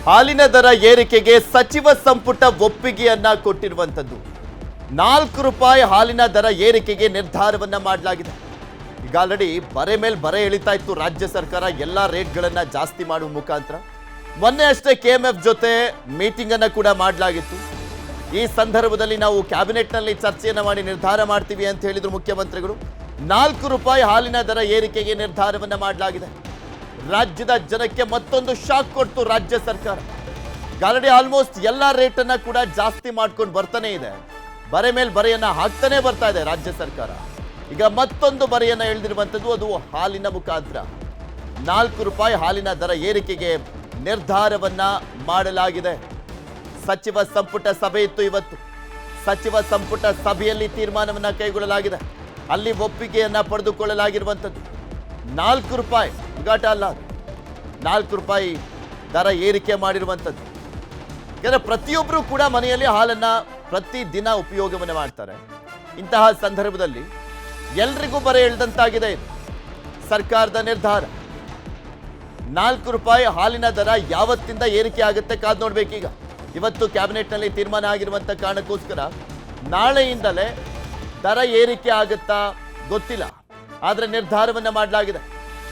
ಹಾಲಿನ ದರ ಏರಿಕೆಗೆ ಸಚಿವ ಸಂಪುಟ ಒಪ್ಪಿಗೆಯನ್ನ ಕೊಟ್ಟಿರುವಂತದ್ದು. 4 ರೂಪಾಯಿ ಹಾಲಿನ ದರ ಏರಿಕೆಗೆ ನಿರ್ಧಾರವನ್ನ ಮಾಡಲಾಗಿದೆ. ಈಗ ಆಲ್ರೆಡಿ ಬರೆ ಮೇಲೆ ಬರೆ ಎಳಿತಾ ಇತ್ತು ರಾಜ್ಯ ಸರ್ಕಾರ ಎಲ್ಲ ರೇಟ್ಗಳನ್ನ ಜಾಸ್ತಿ ಮಾಡುವ ಮುಖಾಂತರ. ಮೊನ್ನೆ ಅಷ್ಟೇ ಕೆಎಂಎಫ್ ಜೊತೆ ಮೀಟಿಂಗ್ ಅನ್ನ ಕೂಡ ಮಾಡಲಾಗಿತ್ತು. ಈ ಸಂದರ್ಭದಲ್ಲಿ ನಾವು ಕ್ಯಾಬಿನೆಟ್ನಲ್ಲಿ ಚರ್ಚೆಯನ್ನ ಮಾಡಿ ನಿರ್ಧಾರ ಮಾಡ್ತೀವಿ ಅಂತ ಹೇಳಿದ್ರು ಮುಖ್ಯಮಂತ್ರಿಗಳು. 4 ರೂಪಾಯಿ ಹಾಲಿನ ದರ ಏರಿಕೆಗೆ ನಿರ್ಧಾರವನ್ನ ಮಾಡಲಾಗಿದೆ. ರಾಜ್ಯದ ಜನಕ್ಕೆ ಮತ್ತೊಂದು ಶಾಕ್ ಕೊಡ್ತು ರಾಜ್ಯ ಸರ್ಕಾರ. ಆಲ್ರೆಡಿ ಆಲ್ಮೋಸ್ಟ್ ಎಲ್ಲ ರೇಟನ್ನ ಕೂಡ ಜಾಸ್ತಿ ಮಾಡ್ಕೊಂಡು ಬರ್ತಾನೆ ಇದೆ. ಬರೆ ಮೇಲೆ ಬರೆಯನ್ನ ಹಾಕ್ತಾನೆ ಬರ್ತಾ ಇದೆ ರಾಜ್ಯ ಸರ್ಕಾರ. ಈಗ ಮತ್ತೊಂದು ಬರೆಯನ್ನ ಎಳೆದಿರುವಂಥದ್ದು, ಅದು ಹಾಲಿನ ಮುಖಾಂತರ 4 ರೂಪಾಯಿ ಹಾಲಿನ ದರ ಏರಿಕೆಗೆ ನಿರ್ಧಾರವನ್ನ ಮಾಡಲಾಗಿದೆ. ಸಚಿವ ಸಂಪುಟ ಸಭೆ ಇತ್ತು ಇವತ್ತು. ಸಚಿವ ಸಂಪುಟ ಸಭೆಯಲ್ಲಿ ತೀರ್ಮಾನವನ್ನ ಕೈಗೊಳ್ಳಲಾಗಿದೆ. ಅಲ್ಲಿ ಒಪ್ಪಿಗೆಯನ್ನ ಪಡೆದುಕೊಳ್ಳಲಾಗಿರುವಂಥದ್ದು 4 ರೂಪಾಯಿ ಹುಡುಗಾಟ ಅಲ್ಲ, 4 ರೂಪಾಯಿ ದರ ಏರಿಕೆ ಮಾಡಿರುವಂಥದ್ದು. ಯಾಕಂದ್ರೆ ಪ್ರತಿಯೊಬ್ಬರು ಕೂಡ ಮನೆಯಲ್ಲಿ ಹಾಲನ್ನ ಪ್ರತಿದಿನ ಉಪಯೋಗವನ್ನು ಮಾಡ್ತಾರೆ. ಇಂತಹ ಸಂದರ್ಭದಲ್ಲಿ ಎಲ್ರಿಗೂ ಬರೆ ಎಳೆದಂತಾಗಿದೆ ಇದು ಸರ್ಕಾರದ ನಿರ್ಧಾರ. 4 ರೂಪಾಯಿ ಹಾಲಿನ ದರ ಯಾವತ್ತಿಂದ ಏರಿಕೆ ಆಗುತ್ತೆ ಕಾದು ನೋಡ್ಬೇಕೀಗ. ಇವತ್ತು ಕ್ಯಾಬಿನೆಟ್ನಲ್ಲಿ ತೀರ್ಮಾನ ಆಗಿರುವಂಥ ಕಾರಣಕ್ಕೋಸ್ಕರ ನಾಳೆಯಿಂದಲೇ ದರ ಏರಿಕೆ ಆಗುತ್ತಾ ಗೊತ್ತಿಲ್ಲ, ಆದರೆ ನಿರ್ಧಾರವನ್ನ ಮಾಡಲಾಗಿದೆ.